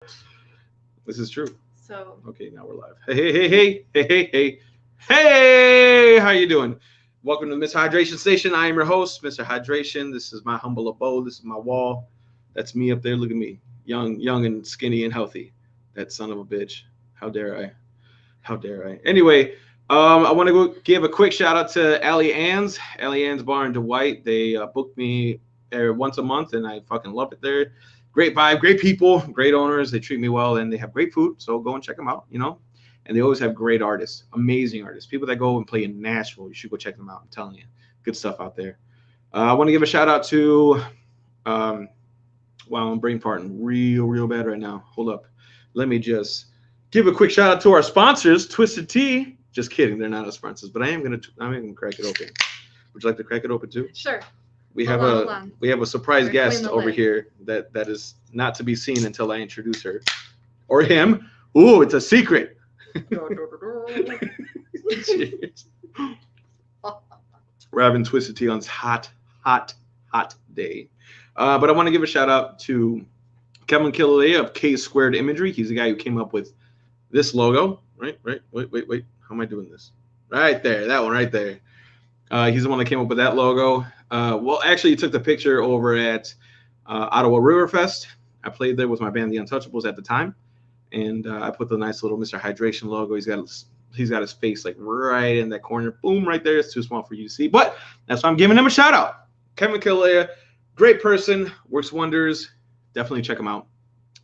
This is true. So, Okay, now we're live. Hey! How you doing? Welcome to the Miss Hydration Station. I am your host, Mr. Hydration. This is my humble abode. This is my wall. That's me up there. Look at me, young and skinny and healthy. That son of a bitch. How dare I? How dare I? Anyway, I want to go give a quick shout out to Allie Ann's Bar in Duet. They booked me once a month, and I fucking love it there. Great vibe, great people, great owners. They treat me well, and they have great food. So go and check them out. And they always have great artists, amazing artists, people that go and play in Nashville. You should go check them out. I'm telling you, good stuff out there. I want to give a shout out to. Um, wow, I'm brain farting real bad right now. Hold up, let me just give a quick shout out to our sponsors, Twisted Tea. Just kidding, they're not our sponsors, but I'm gonna crack it open. Would you like to crack it open too? sure. We Hold have on, a hold on. we have a surprise We're guest doing the over lid. here that is not to be seen until I introduce her or him. Ooh, it's a secret. Cheers. We're having Twisted Tea on this hot day. But I want to give a shout out to Kevin Killalea of K Squared Imagery. He's the guy who came up with this logo. Right. Wait. How am I doing this? Right there. That one right there. He's the one that came up with that logo. Well, actually, he took the picture over at Ottawa Riverfest. I played there with my band, The Untouchables, at the time, and I put the nice little Mr. Hydration logo. He's got his face like right in that corner. Boom, right there. It's too small for you to see, but that's why I'm giving him a shout out. Kevin Killalea, great person, works wonders. Definitely check him out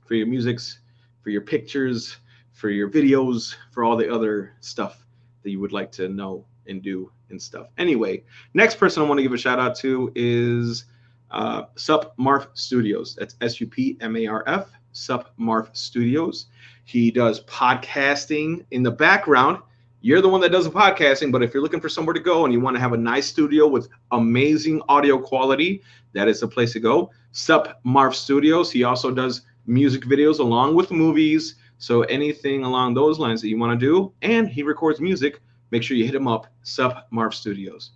for your musics, for your pictures, for your videos, for all the other stuff that you would like to know and do and stuff. Anyway, next person I want to give a shout out to is Sup Marf Studios. That's SUPMARF, Sup Marf Studios. He does podcasting in the background. You're the one that does the podcasting, but if you're looking for somewhere to go and you want to have a nice studio with amazing audio quality, that is the place to go. Sup Marf Studios. He also does music videos along with movies. So anything along those lines that you want to do, and he records music, make sure you hit him up, Sup Marf Studios.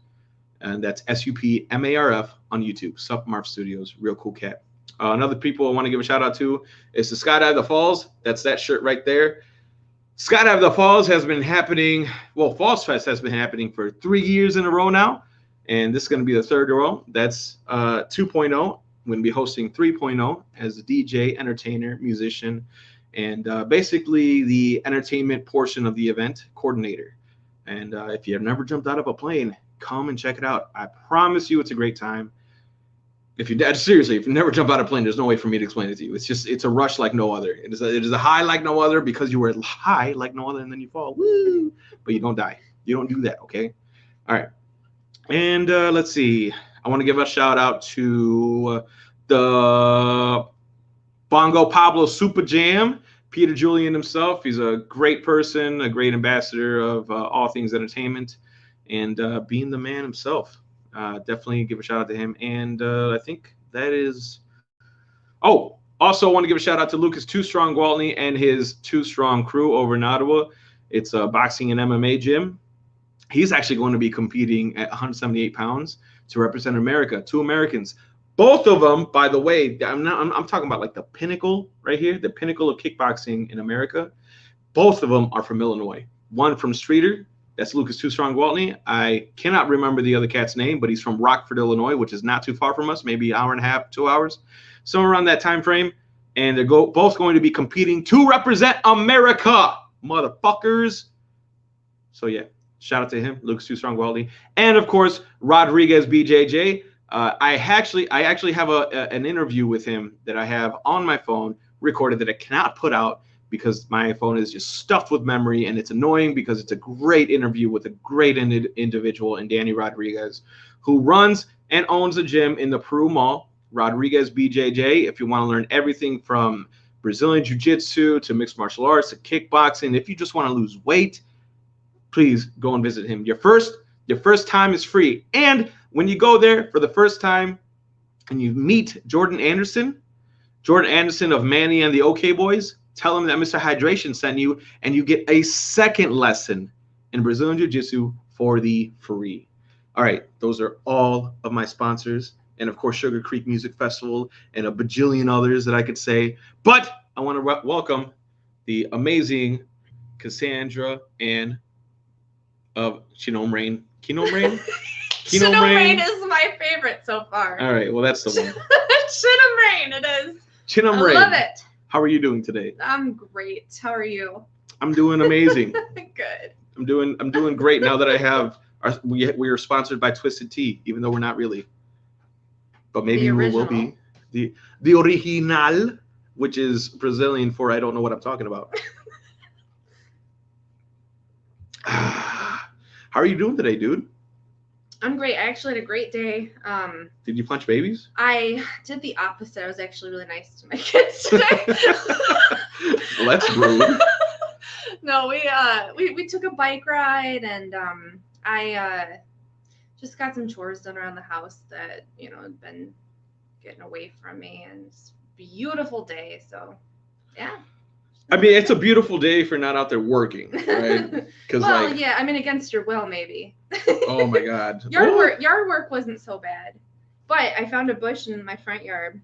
And that's SUPMARF on YouTube, Sup Marf Studios. Real cool cat. Another people I want to give a shout out to is the Skydive the Falls. That's that shirt right there. Skydive the Falls has been happening, well, Falls Fest has been happening for 3 years in a row now. And this is going to be the third row. That's 2.0. I'm going to be hosting 3.0 as a DJ, entertainer, musician, and basically the entertainment portion of the event coordinator. And if you've never jumped out of a plane, come and check it out. I promise you it's a great time. Seriously, if you never jump out of a plane, there's no way for me to explain it to you. It's a rush like no other. It is a high like no other because you were high like no other and then you fall. Woo! But you don't die. You don't do that, okay? All right. And let's see. I want to give a shout out to the Bongo Pablo Super Jam, Peter Julian himself. He's a great person, a great ambassador of all things entertainment, and being the man himself. Definitely give a shout out to him. And I think that is. Oh, also want to give a shout out to Lucas Too Strong Gwaltney and his Too Strong crew over in Ottawa. It's a boxing and MMA gym. He's actually going to be competing at 178 pounds to represent America. Two Americans. Both of them, by the way, I'm talking about like the pinnacle right here, the pinnacle of kickboxing in America. Both of them are from Illinois. One from Streeter, that's Lucas Too Strong Gwaltney. I cannot remember the other cat's name, but he's from Rockford, Illinois, which is not too far from us, maybe an hour and a half, 2 hours, somewhere around that time frame. And they're both going to be competing to represent America, motherfuckers. So yeah, shout out to him, Lucas Too Strong Gwaltney, and of course Rodriguez BJJ. I actually have an interview with him that I have on my phone recorded that I cannot put out because my phone is just stuffed with memory, and it's annoying because it's a great interview with a great individual in Danny Rodriguez, who runs and owns a gym in the Peru Mall, Rodriguez BJJ. If you want to learn everything from Brazilian Jiu-Jitsu to mixed martial arts to kickboxing, if you just want to lose weight, please go and visit him. Your first time is free. And when you go there for the first time and you meet Jordan Anderson of Manny and the OK Boys, tell him that Mr. Hydration sent you, and you get a second lesson in Brazilian Jiu-Jitsu for the free. All right, those are all of my sponsors, and of course Sugar Creek Music Festival and a bajillion others that I could say. But I want to welcome the amazing Cassandra and of Cinom Rain. Cinom Rain? Cinom Rain is my favorite so far. All right, well, that's the one. Cinom Rain, it is. Cinom Rain. I love it. How are you doing today? I'm great. How are you? I'm doing amazing. Good. I'm doing great now that I have we are sponsored by Twisted Tea, even though we're not really. But maybe we will be. The original, which is Brazilian for I don't know what I'm talking about. How are you doing today, dude? I'm great. I actually had a great day. Did you punch babies? I did the opposite. I was actually really nice to my kids today. Well, that's rude. No, we took a bike ride, and I just got some chores done around the house that had been getting away from me, and it's a beautiful day. So, yeah. I mean, it's a beautiful day if you're not out there working, right? Well, yeah. I mean, against your will, maybe. Oh my God. Yard work wasn't so bad, but I found a bush in my front yard.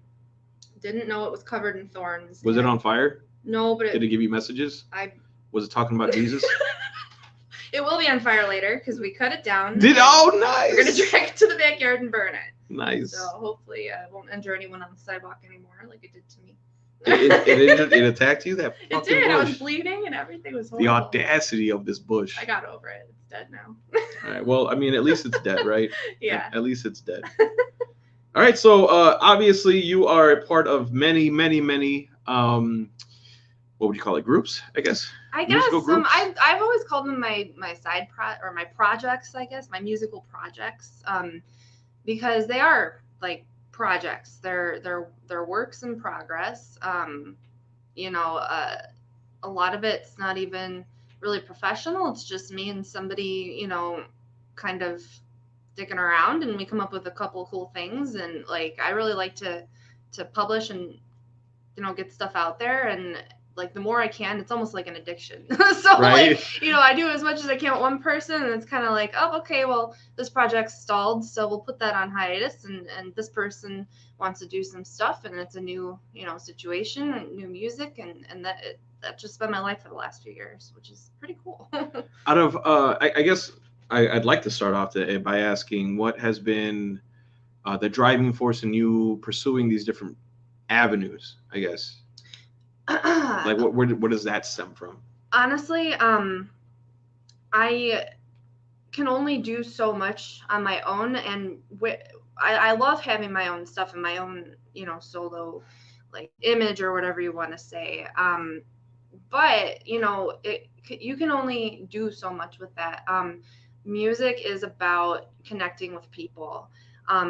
Didn't know it was covered in thorns. Was it on fire? No, but did it give you messages? Was it talking about Jesus? It will be on fire later because we cut it down. Oh, nice. We're gonna drag it to the backyard and burn it. Nice. So hopefully it won't injure anyone on the sidewalk anymore like it did to me. It attacked you? That it did. Bush. I was bleeding and everything was horrible. The audacity of this bush. I got over it. It's dead now. All right. Well, I mean, at least it's dead, right? Yeah. At least it's dead. All right. So obviously you are a part of many, many, many what would you call it? Groups, I guess. I guess I've always called them my side my projects. I guess my musical projects, because they are like projects. They're works in progress. A lot of it's not even really professional. It's just me and somebody, kind of sticking around, and we come up with a couple of cool things. And like I really like to publish and get stuff out there, and like the more I can, it's almost like an addiction. So right. Like, I do as much as I can with one person, and it's kind of like, oh, okay, well, this project's stalled, so we'll put that on hiatus, and this person wants to do some stuff, and it's a new, situation, and new music, and that's just been my life for the last few years, which is pretty cool. Out of, I guess I'd like to start off by asking what has been the driving force in you pursuing these different avenues, I guess. Like where does that stem from? Honestly, I can only do so much on my own, and I love having my own stuff and my own solo like image or whatever you want to say. But you can only do so much with that. Music is about connecting with people.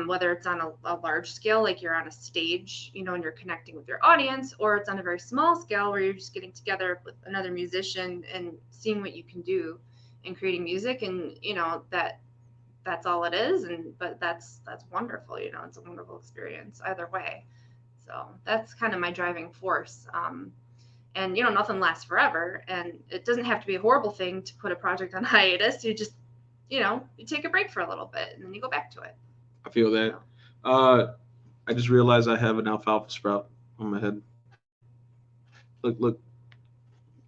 Whether it's on a large scale, like you're on a stage, and you're connecting with your audience, or it's on a very small scale where you're just getting together with another musician and seeing what you can do and creating music. And, that's all it is. But that's wonderful. It's a wonderful experience either way. So that's kind of my driving force. And, nothing lasts forever, and it doesn't have to be a horrible thing to put a project on hiatus. You just, you take a break for a little bit and then you go back to it. I feel that. I just realized I have an alfalfa sprout on my head. Look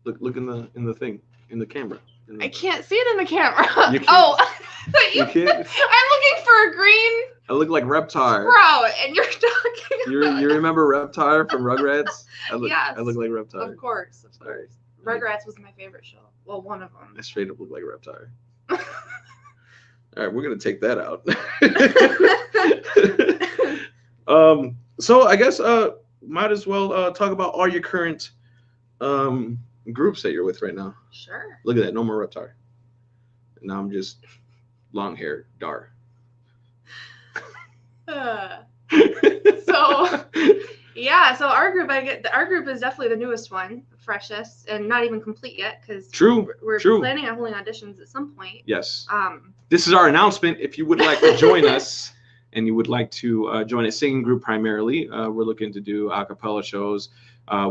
in the thing, in the camera. I can't see it in the camera. You can't, you can't. I'm looking for a green. I look like Reptar. Sprout, and you're talking about You remember Reptar from Rugrats? Yes. I look like Reptar. Of course. Sorry. Rugrats was my favorite show. Well, one of them. I straight up look like Reptar. All right, we're gonna take that out. So I guess might as well talk about all your current groups that you're with right now. Sure. Look at that, no more Reptar. Now I'm just long hair, Dar. So our group, our group is definitely the newest one, freshest, and not even complete yet because we're planning on holding auditions at some point. Yes. This is our announcement. If you would like to join us and you would like to join a singing group primarily, we're looking to do a cappella shows.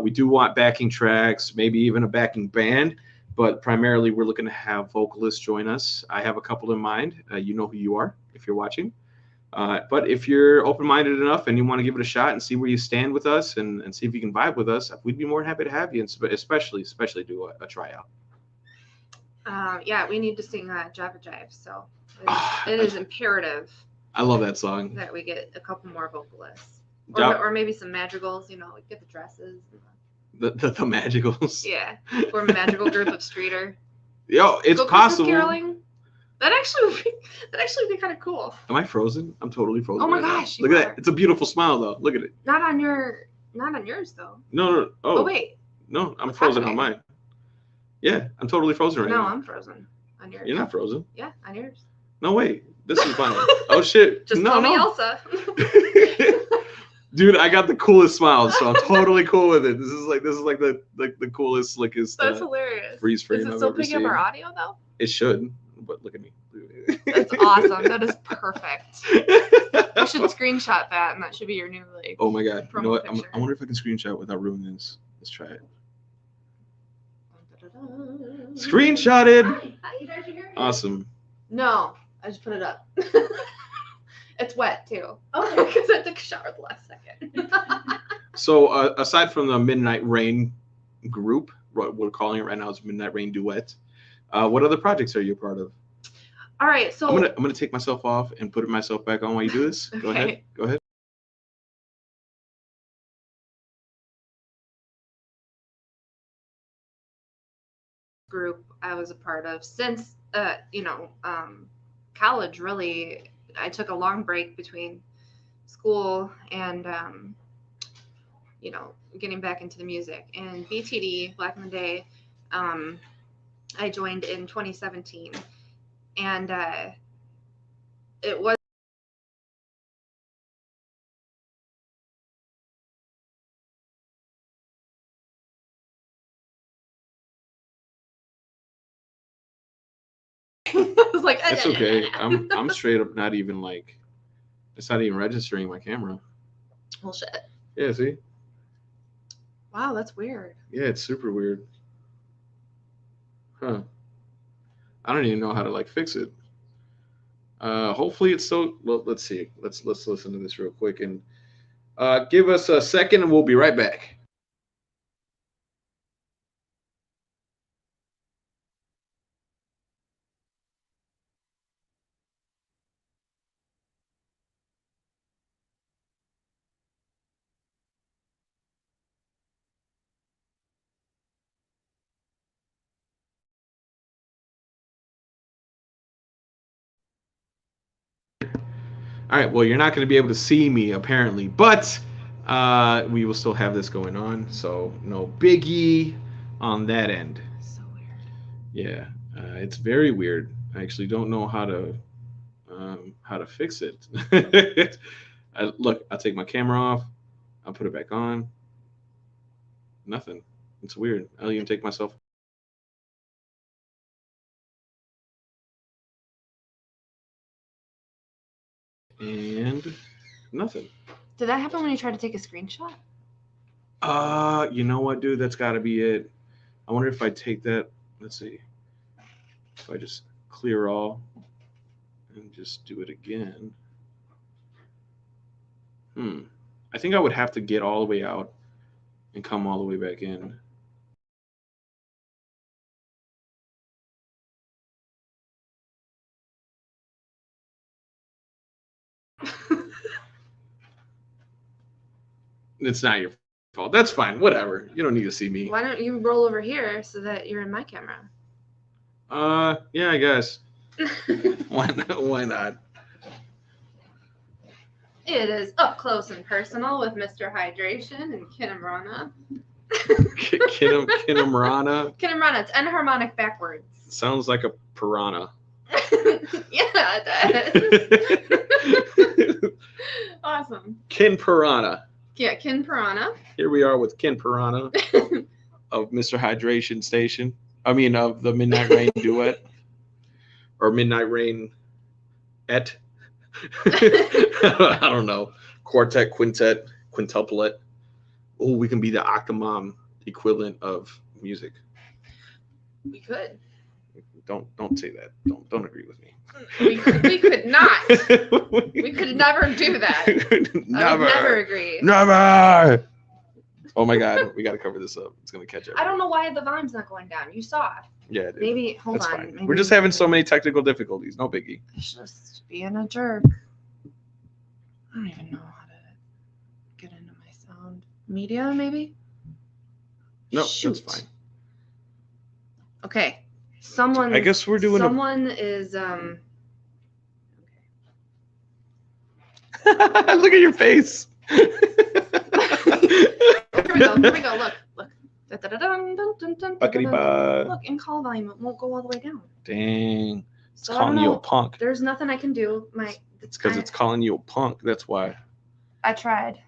We do want backing tracks, maybe even a backing band, but primarily we're looking to have vocalists join us. I have a couple in mind. You know who you are if you're watching. But if you're open-minded enough and you want to give it a shot and see where you stand with us and see if you can vibe with us, we'd be more than happy to have you, and especially do a tryout. Yeah, we need to sing Java Jive, so it is imperative. I love that song. That we get a couple more vocalists, Ja- or maybe some madrigals. Get the dresses. The madrigals. Yeah, or a magical group of streeter. Yo, it's Go possible. Caroling. That actually would be kind of cool. Am I frozen? I'm totally frozen. Oh my gosh! Look at that. It's a beautiful smile though. Look at it. Not on yours though. No. Oh wait. No, I'm frozen on mine. Yeah, I'm totally frozen right now. No, I'm frozen on yours. You're not frozen. Yeah, on yours. No way. This is mine. Oh shit. Just call me Elsa. Dude, I got the coolest smile, so I'm totally cool with it. This is like the coolest, slickest. That's hilarious. Freeze frame. Is it still picking up our audio though? It should, but look at me. That's awesome. That is perfect. You should screenshot that, and that should be your new Oh my god! You know what? picture. I wonder if I can screenshot without ruining this. Let's try it. Screenshotted. Hi, you guys are here? Awesome. No, I just put it up. It's wet too. Oh, because I took a shower the last second. So aside from the Midnight Rain group, what we're calling it right now is Midnight Rain Duet. What other projects are you a part of? All right, so I'm gonna take myself off and put myself back on while you do this. Go ahead. Go ahead. Group I was a part of since college. Really, I took a long break between school and getting back into the music. And BTD back in the day, I joined in 2017, and it was I was like, it's okay. I'm straight up not even like, it's not even registering my camera. Well, shit. Yeah, see? Wow, that's weird. Yeah, it's super weird. Huh. I don't even know how to like fix it. Hopefully it's so. Well, let's see. Let's listen to this real quick and give us a second, and we'll be right back. All right. Well, you're not going to be able to see me apparently, but we will still have this going on. So no biggie on that end. So weird. Yeah, it's very weird. I actually don't know how to fix it. Look, I'll take my camera off. I'll put it back on. Nothing. It's weird. I'll even take myself. And nothing. Did that happen when you tried to take a screenshot? You know what, dude? That's got to be it. I wonder if I take that. Let's see. If I just clear all and just do it again. I think I would have to get all the way out and come all the way back in. It's not your fault. That's fine. Whatever. You don't need to see me. Why don't you roll over here so that you're in my camera? Yeah, I guess. Why not? Why not? It is up close and personal with Mr. Hydration and Cinom. Cinom. Cinom. It's enharmonic backwards. Sounds like a piranha. Yeah, it does. Awesome. Kin Piranha. Yeah, Kin Piranha. Here we are with Kin Piranha of Mr. Hydration Station. I mean, of the Midnight Rain Duet. Or Midnight Rain Et. I don't know. Quartet, quintet, quintuplet. Oh, we can be the Octomom equivalent of music. We could. Don't say that. Don't agree with me. We could not. We could never do that. Never. I would never agree. Never. Oh my God, we got to cover this up. It's gonna catch up. I don't know why the volume's not going down. You saw. Yeah, dude. Maybe hold That's on. fine. Maybe We're just having so many technical difficulties. No biggie. It's just being a jerk. I don't even know how to get into my sound media. Maybe. No, Shoot. that's fine. Okay. Someone. I guess we're doing. Someone is Okay. Look at your face. Here we go. Look. Look, in call volume, it won't go all the way down. Dang. It's So calling you a punk. There's nothing I can do. It's because it's calling you a punk. That's why. I tried.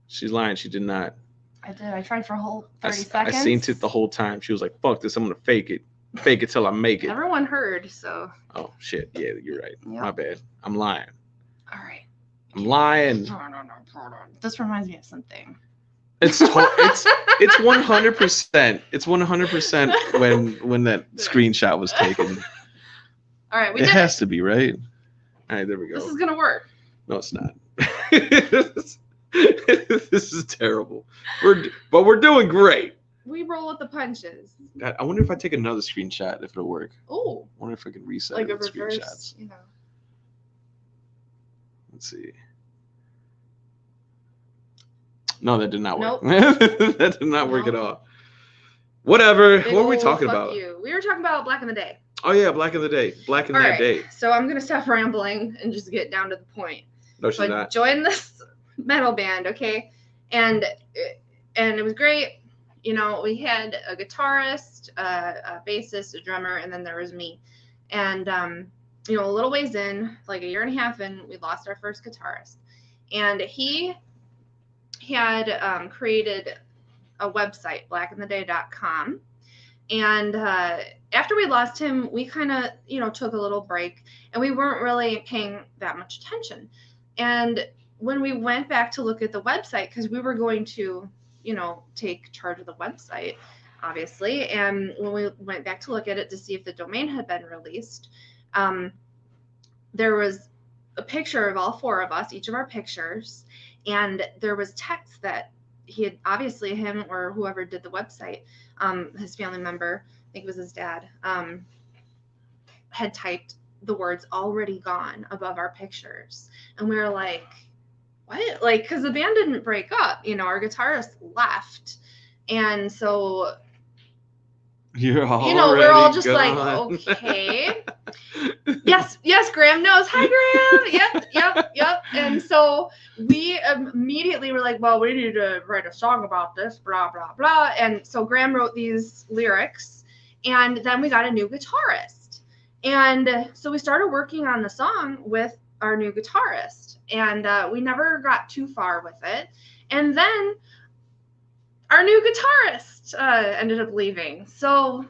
She's lying. She did not. I did. I tried for a whole 30 seconds. I seen it the whole time. She was like, fuck this. I'm going to fake it. Fake it till I make it. Everyone heard, so. Oh, shit. Yeah, you're right. Yep. My bad. I'm lying. All right. I'm lying. No. This reminds me of something. It's 100%. It's 100% when that screenshot was taken. All right, it has to be, right? All right, there we go. This is gonna work. No, it's not. This is terrible. But we're doing great. We roll with the punches. I wonder if I take another screenshot if it'll work. Oh. I wonder if I can reset like the a reverse, screenshots. you know. Let's see. No, that did not work. Nope. That did not work at all. Whatever. Big what were we ol' talking fuck about? You. We were talking about Black in the Day. Oh yeah, Black in the Day. Black in All that right, day. So I'm gonna stop rambling and just get down to the point. No, she's But not. join this metal band, okay? And it was great. You know, we had a guitarist, a bassist, a drummer, and then there was me. And you know, a little ways in, like a year and a half in, we lost our first guitarist. And he had created a website, blackintheday.com. And after we lost him, we kind of, you know, took a little break and we weren't really paying that much attention. And when we went back to look at the website, because we were going to, you know, take charge of the website, obviously. And when we went back to look at it to see if the domain had been released, there was a picture of all four of us, each of our pictures. And there was text that he had, obviously him or whoever did the website, his family member, I think it was his dad, had typed the words "already gone" above our pictures. And we were like, what? Like, because the band didn't break up, you know, our guitarist left. And so, You're all you know, we're all just gone. like, okay. Yes, Graham knows. Hi, Graham. Yep. And so we immediately were like, well, we need to write a song about this, blah, blah, blah. And so Graham wrote these lyrics, and then we got a new guitarist. And so we started working on the song with our new guitarist, and we never got too far with it. And then our new guitarist ended up leaving. So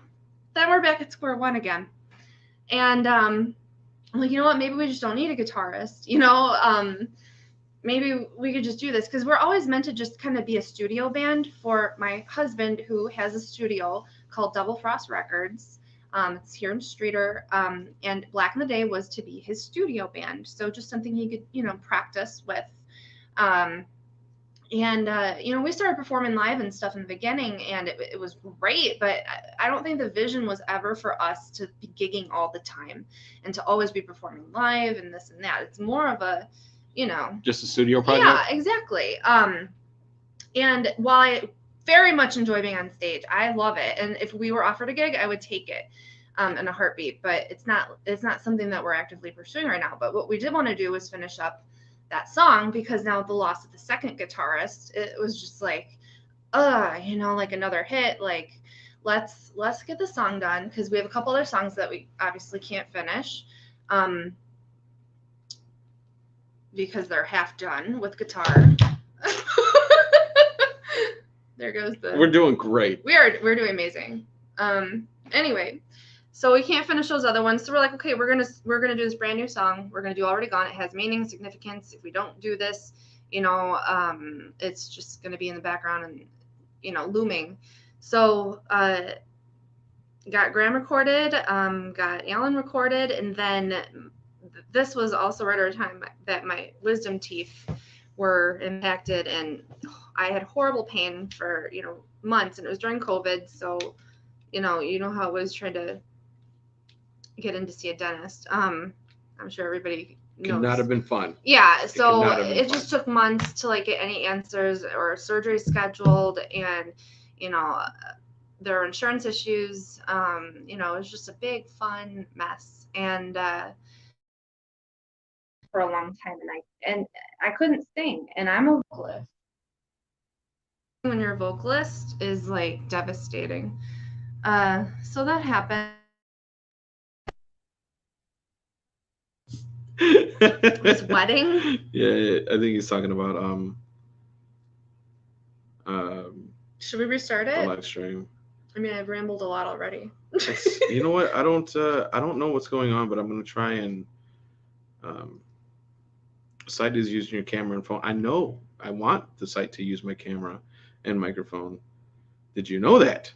then we're back at square one again. And I'm like, you know what? Maybe we just don't need a guitarist. You know, maybe we could just do this, because we're always meant to just kind of be a studio band for my husband, who has a studio called Double Frost Records. It's here in Streeter. And Black in the Day was to be his studio band. So just something he could, you know, practice with. You know, we started performing live and stuff in the beginning, and it was great, but I don't think the vision was ever for us to be gigging all the time and to always be performing live and this and that. It's more of a, you know. Just a studio project? Yeah, exactly. And while I very much enjoy being on stage, I love it. And if we were offered a gig, I would take it in a heartbeat, but it's not something that we're actively pursuing right now. But what we did want to do was finish up that song, because now with the loss of the second guitarist, it was just like, you know, like another hit. Like, let's get the song done, because we have a couple other songs that we obviously can't finish, because they're half done with guitar. There goes the. We're doing great. We're doing amazing. Anyway. So we can't finish those other ones. So we're like, okay, we're gonna do this brand new song. We're gonna do Already Gone. It has meaning, significance. If we don't do this, you know, it's just gonna be in the background and, you know, looming. So got Graham recorded, got Alan recorded, and then this was also right at a time that my wisdom teeth were impacted, and I had horrible pain for months, and it was during COVID, so you know how it was trying to get in to see a dentist. I'm sure everybody knows. Could not have been fun. Yeah, so it just took months to like get any answers or surgery scheduled, and there were insurance issues. It was just a big fun mess, and for a long time, and I couldn't sing, and I'm a vocalist. When you're a vocalist is like devastating. So that happened. His wedding? Yeah, I think he's talking about should we restart it? The live stream. I mean, I've rambled a lot already. You know what? I don't know what's going on, but I'm gonna try and site is using your camera and phone. I know I want the site to use my camera and microphone. Did you know that?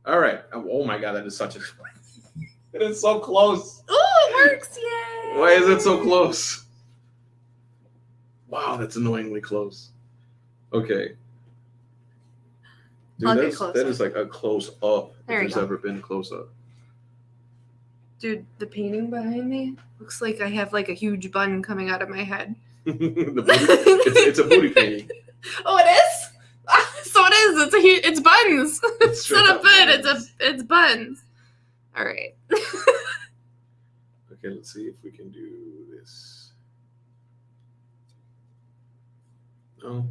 All right. Oh my God, that is such a. It is so close. Oh, it works! Yay! Why is it so close? Wow, that's annoyingly close. Okay. Dude, that is like a close up. If there's ever been close up. Dude, the painting behind me looks like I have like a huge bun coming out of my head. The booty? It's a booty painting. Oh, it is? So it is. It's buns. It's not a bun. It's buns. All right. Okay, let's see if we can do this. No.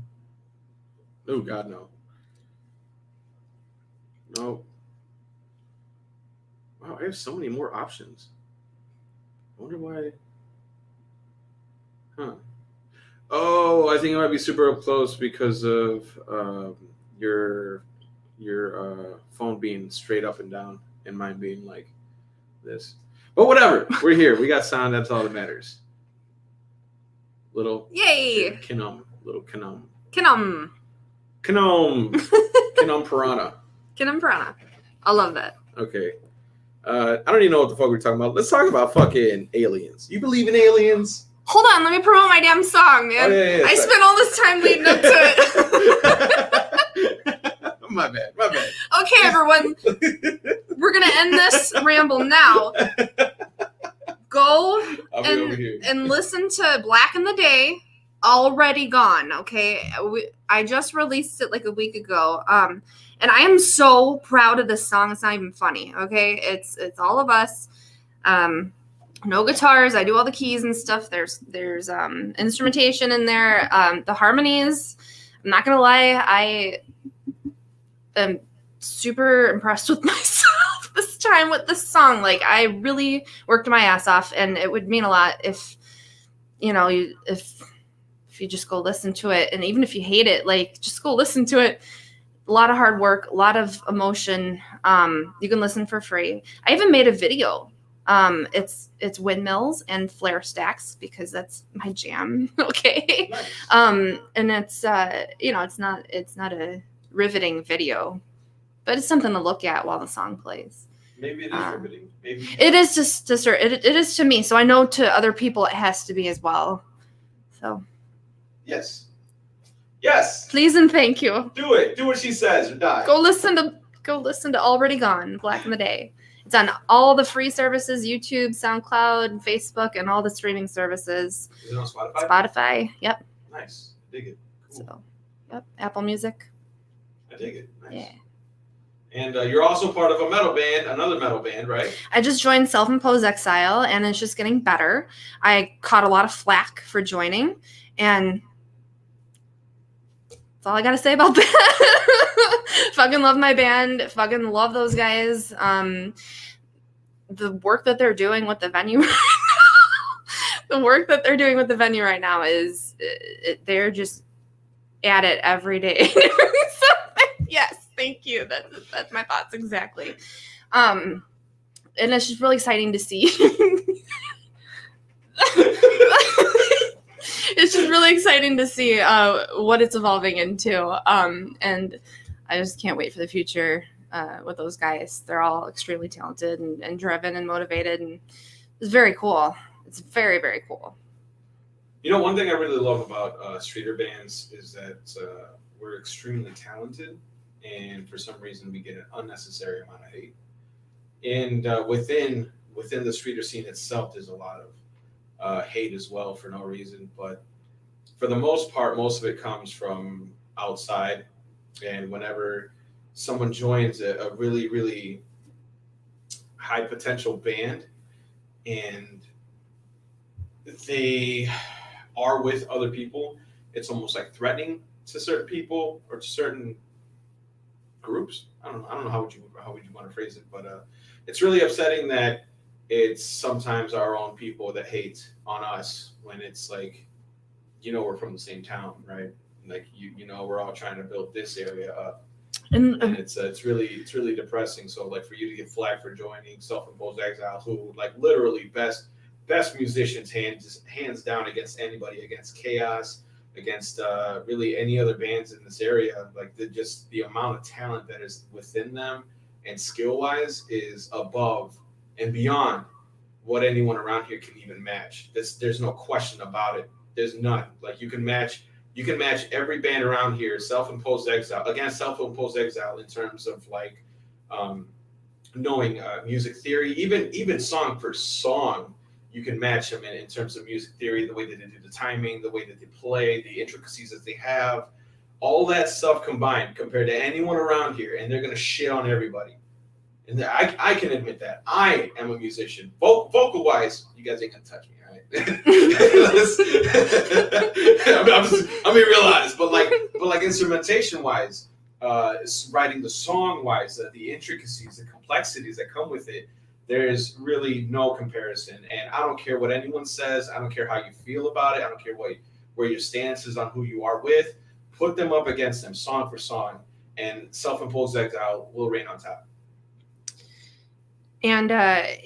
Oh God, no. No. Wow, I have so many more options. I wonder why. Huh. Oh, I think it might be super up close because of your phone being straight up and down and mine being like this. But whatever, we're here. We got sound. That's all that matters. Little yay, Cinom, little Cinom. Cinom. Cinom piranha. Cinom piranha. I love that. Okay. I don't even know what the fuck we're talking about. Let's talk about fucking aliens. You believe in aliens? Hold on, let me promote my damn song, man. Oh, yeah, I spent all this time leading up to it. My bad. Okay, everyone. We're going to end this ramble now. Go and listen to Black in the Day, Already Gone, okay? I just released it like a week ago. And I am so proud of this song. It's not even funny, okay? It's all of us. No guitars. I do all the keys and stuff. There's instrumentation in there. The harmonies, I'm not gonna lie, I am super impressed with myself this time with this song. Like, I really worked my ass off, and it would mean a lot if, if you just go listen to it. And even if you hate it, like, just go listen to it. A lot of hard work, a lot of emotion. You can listen for free. I even made a video. It's windmills and flare stacks because that's my jam. Okay. Nice. And it's, it's not a riveting video, but it's something to look at while the song plays. Maybe it is riveting. Maybe it is just it is to me. So I know to other people it has to be as well. So yes. Please and thank you. Do it. Do what she says or die. Go listen to Already Gone, Black in the Day. It's on all the free services, YouTube, SoundCloud, Facebook, and all the streaming services. Is it on Spotify? Spotify, yep. Nice. I dig it. Cool. So, yep. Apple Music. I dig it. Nice. Yeah. And you're also part of another metal band, right? I just joined Self-Imposed Exile, and it's just getting better. I caught a lot of flack for joining, and that's all I got to say about that. Fucking love my band. Fucking love those guys. The work that they're doing with the venue right now, is they're just at it every day. So, yes. Thank you. That's my thoughts exactly. And it's just really exciting to see. It's just really exciting to see what it's evolving into. And I just can't wait for the future with those guys. They're all extremely talented and driven and motivated, and it's very cool. It's very, very cool. One thing I really love about Streeter bands is that we're extremely talented. And for some reason, we get an unnecessary amount of hate. And within the streeter scene itself, there's a lot of hate as well for no reason. But for the most part, most of it comes from outside. And whenever someone joins a really, really high potential band, and they are with other people, it's almost like threatening to certain people or to certain groups. I don't know how would you want to phrase it, but it's really upsetting that it's sometimes our own people that hate on us when it's like, we're from the same town, right? Like we're all trying to build this area up, and it's really depressing. So like for you to get flagged for joining Self-Imposed Exile, who like literally best musicians hands down against anybody, against Chaos, against really any other bands in this area, like the amount of talent that is within them and skill-wise is above and beyond what anyone around here can even match. There's no question about it. There's none. Like you can match every band around here, Self-Imposed Exile against Self-Imposed Exile in terms of like knowing music theory, even song for song. You can match them in terms of music theory, the way that they do the timing, the way that they play, the intricacies that they have, all that stuff combined compared to anyone around here, and they're going to shit on everybody. And I can admit that. I am a musician. Vocal-wise, you guys ain't going to touch me, all right? I'm being real honest, but like instrumentation-wise, writing the song-wise, the intricacies, the complexities that come with it, there's really no comparison. And I don't care what anyone says. I don't care how you feel about it. I don't care where your stance is on who you are with. Put them up against them, song for song, and Self-Imposed Exile will reign on top. And, I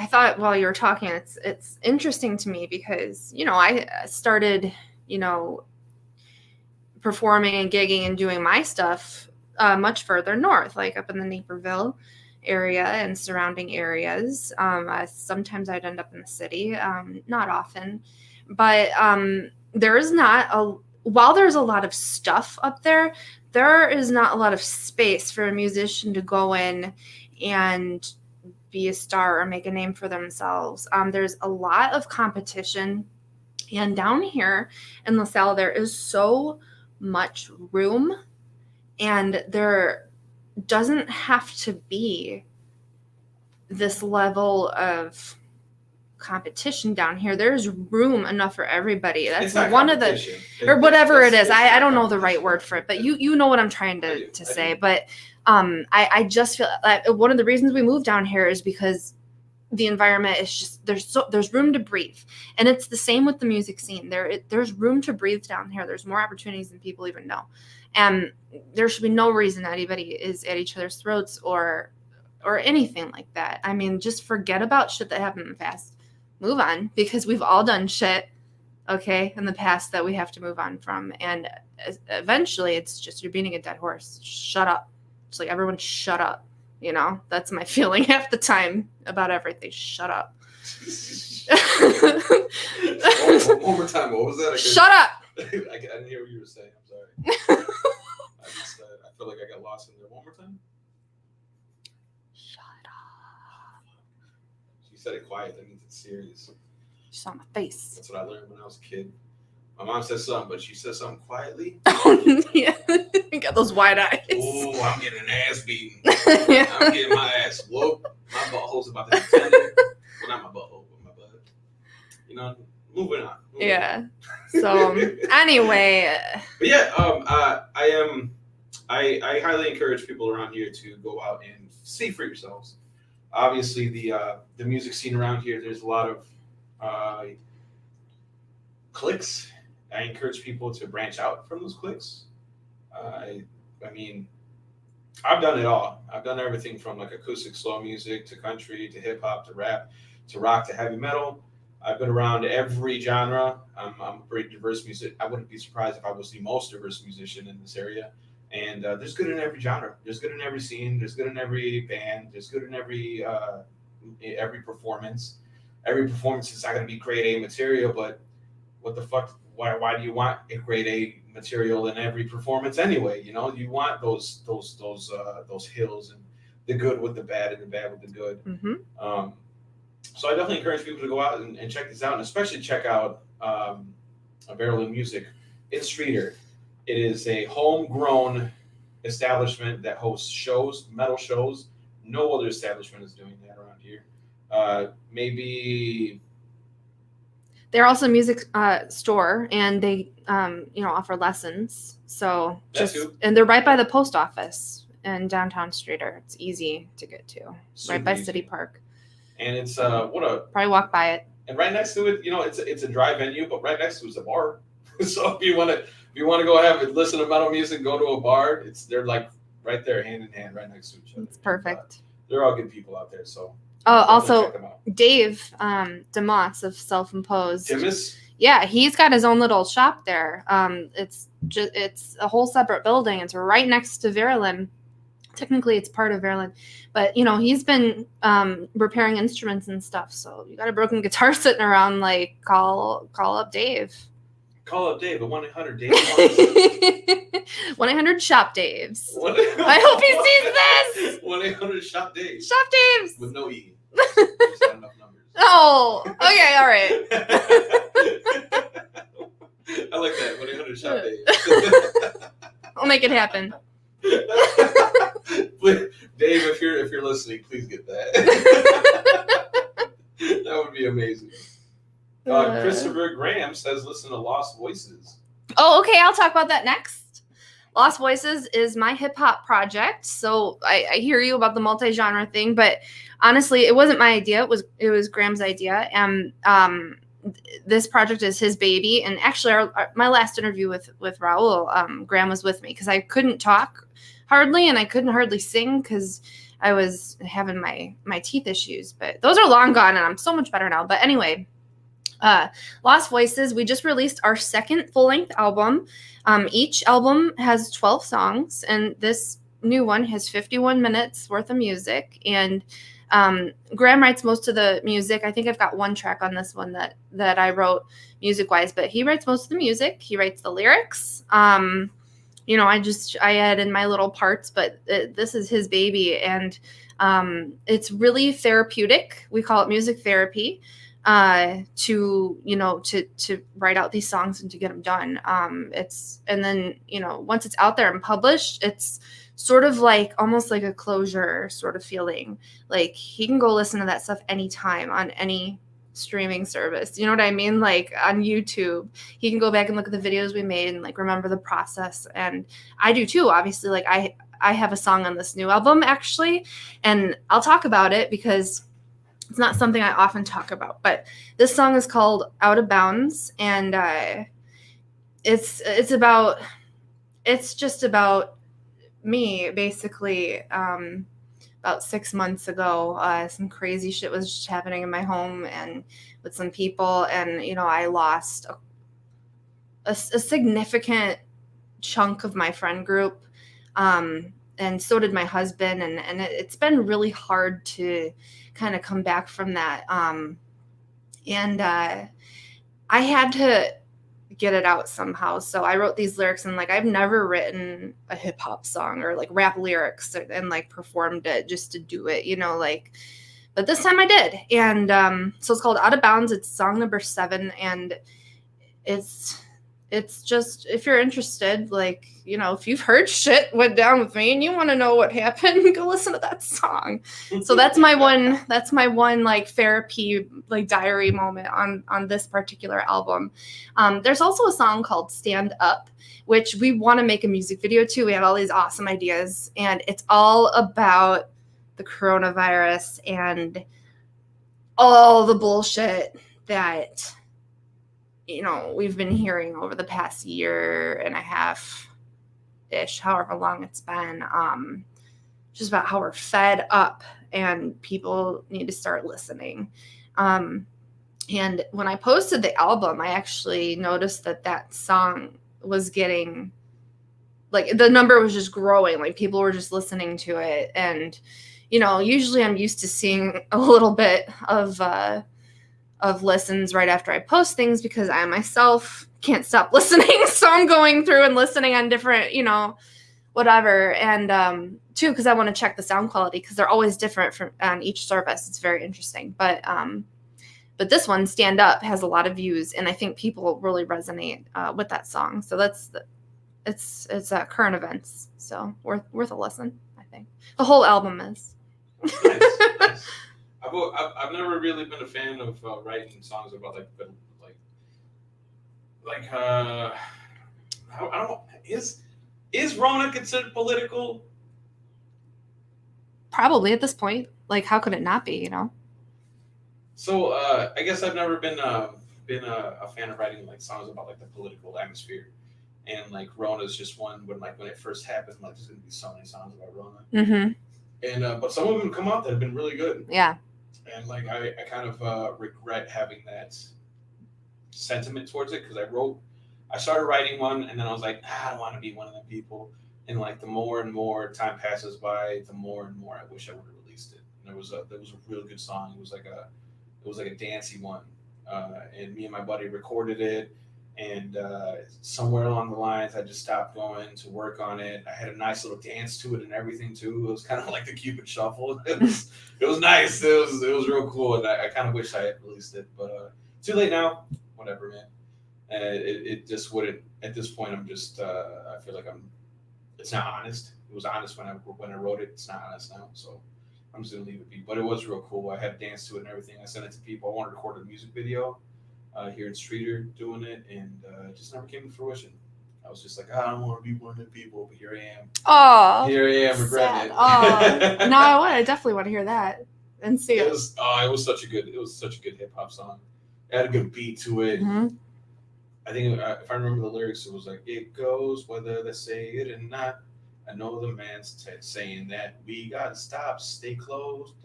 thought while you were talking, it's interesting to me because, I started, performing and gigging and doing my stuff much further north, like up in the Naperville area and surrounding areas. Sometimes I'd end up in the city, not often, but while there's a lot of stuff up there, there is not a lot of space for a musician to go in and be a star or make a name for themselves. There's a lot of competition, and down here in LaSalle, there is so much room, and there doesn't have to be this level of competition down here. There's room enough for everybody. That's It's one of the, or whatever it is. I don't know the right word for it, but you know what I'm trying to say. But I just feel like one of the reasons we moved down here is because the environment is just, there's room to breathe. And it's the same with the music scene. There's room to breathe down here. There's more opportunities than people even know. And there should be no reason that anybody is at each other's throats or anything like that. I mean, just forget about shit that happened in the past. Move on, because we've all done shit, okay, in the past that we have to move on from. And eventually it's just, you're beating a dead horse. Shut up. It's like, everyone shut up. You know, that's my feeling half the time about everything. Shut up. One more time. What was that? Shut up. I didn't hear what you were saying. I'm sorry. I feel like I got lost in there. One more time. Shut up. She said it quiet. That means it's serious. She saw my face. That's what I learned when I was a kid. My mom said something, but she said something quietly. Yeah. You got those wide eyes. Oh, I'm getting an ass beaten. Yeah. I'm getting my ass whooped. My butthole's about to be tended. Well, not my butthole, but my butt. You know, moving on. Yeah. So anyway. But yeah, I highly encourage people around here to go out and see for yourselves. Obviously, the music scene around here, there's a lot of cliques. I encourage people to branch out from those cliques. I mean, I've done it all. I've done everything from like acoustic slow music to country to hip hop to rap to rock to heavy metal. I've been around every genre. I'm a pretty diverse music. I wouldn't be surprised if I was the most diverse musician in this area. And there's good in every genre. There's good in every scene. There's good in every band. There's good in every performance. Every performance is not going to be grade A material, but what the fuck? Why do you want a grade A material in every performance anyway? You know, you want those hills and the good with the bad and the bad with the good. Mm-hmm. So I definitely encourage people to go out and check this out, and especially check out A Barrel of Music in Streeter. It is a homegrown establishment that hosts shows, metal shows. No other establishment is doing that around here. Maybe. They're also a music store, and they offer lessons. So and they're right by the post office in downtown Streeter. It's easy to get to, right by City Park. And it's probably walk by it. And right next to it, it's a dry venue, but right next to it is a bar. So if you want to go listen to metal music, go to a bar. They're like right there, hand in hand, right next to each other. It's perfect. They're all good people out there. So. Also, Dave DeMoss of Self-Imposed. Timmis? Yeah, he's got his own little shop there. It's a whole separate building. It's right next to Verilyn. Technically, it's part of Verilyn, but he's been repairing instruments and stuff. So you got a broken guitar sitting around, like call up Dave. Call up Dave, the 1-800-Dave. 1-800-SHOP Daves. I hope he sees this. 1-800-SHOP Daves. Shop Daves. With no E. Just not enough numbers. Oh, okay, all right. I like that. 1-800-SHOP Daves. I'll make it happen. Dave, if you're listening, please get that. That would be amazing. Christopher Graham says, listen to Lost Voices. Oh, okay. I'll talk about that next. Lost Voices is my hip hop project. So I hear you about the multi-genre thing, but honestly, it wasn't my idea. It was Graham's idea. And this project is his baby. And actually, my last interview with Raul, Graham was with me because I couldn't talk hardly, and I couldn't hardly sing because I was having my teeth issues. But those are long gone, and I'm so much better now. But anyway. Lost Voices, we just released our second full-length album. Each album has 12 songs, and this new one has 51 minutes worth of music. And Graham writes most of the music. I think I've got one track on this one that I wrote music-wise, but he writes most of the music. He writes the lyrics. I add in my little parts, but this is his baby, and it's really therapeutic. We call it music therapy. To write out these songs and to get them done. Once it's out there and published, it's sort of like almost like a closure sort of feeling. Like he can go listen to that stuff anytime on any streaming service. You know what I mean? Like on YouTube, he can go back and look at the videos we made and like remember the process. And I do too. Obviously, like I have a song on this new album actually, and I'll talk about it because it's not something I often talk about. But this song is called Out of Bounds, and it's just about me basically. About 6 months ago, some crazy shit was just happening in my home and with some people, and you know, I lost a significant chunk of my friend group, and so did my husband, and it's been really hard to kind of come back from that, and I had to get it out somehow. So I wrote these lyrics, and like I've never written a hip hop song or like rap lyrics and like performed it just to do it, you know, like, but this time I did. And so it's called Out of Bounds. It's song number 7, and it's just, if you're interested, like, you know, if you've heard shit went down with me and you want to know what happened, go listen to that song. So that's my one like therapy, like diary moment on this particular album. There's also a song called Stand Up, which we want to make a music video to. We have all these awesome ideas, and it's all about the coronavirus and all the bullshit that, you know, we've been hearing over the past year and a half ish, however long it's been, just about how we're fed up and people need to start listening. And when I posted the album, I actually noticed that song was getting, like, the number was just growing, like people were just listening to it. And, you know, usually I'm used to seeing a little bit of listens right after I post things because I myself can't stop listening. So I'm going through and listening on different, you know, whatever. And too, because I want to check the sound quality because they're always different from on each service. It's very interesting. But this one, Stand Up, has a lot of views, and I think people really resonate with that song. So it's current events. So worth a listen, I think. The whole album is. Nice. I've never really been a fan of writing songs about I don't know, is Rona considered political? Probably at this point. Like, how could it not be? You know. So I guess I've never been a fan of writing like songs about like the political atmosphere, and like Rona's just one when it first happened, like there's gonna be so many songs about Rona. Mm-hmm. And but some of them come out that have been really good. Yeah. And like I kind of regret having that sentiment towards it because I started writing one and then I was like, I don't want to be one of them people. And like the more and more time passes by, the more and more I wish I would have released it. And there was a real good song. It was like a dancey one, and me and my buddy recorded it. And somewhere along the lines, I just stopped going to work on it. I had a nice little dance to it and everything too. It was kind of like the Cupid Shuffle. It was nice. It was real cool, and I kind of wish I had released it, but too late now. Whatever, man. It just wouldn't. At this point, I'm just. I feel like it's not honest. It was honest when I wrote it. It's not honest now, so I'm just gonna leave it be. But it was real cool. I had dance to it and everything. I sent it to people. I wanted to record a music video. Here in Streeter doing it, and it just never came to fruition. I was just like, I don't want to be one of the people, but here I am. Oh, here I am regretting it. Oh, no, I definitely want to hear that and see it. It was such a good hip hop song. It had a good beat to it. Mm-hmm. I think if I remember the lyrics, it was like, it goes whether they say it or not. I know the man's saying that we gotta stop, stay closed.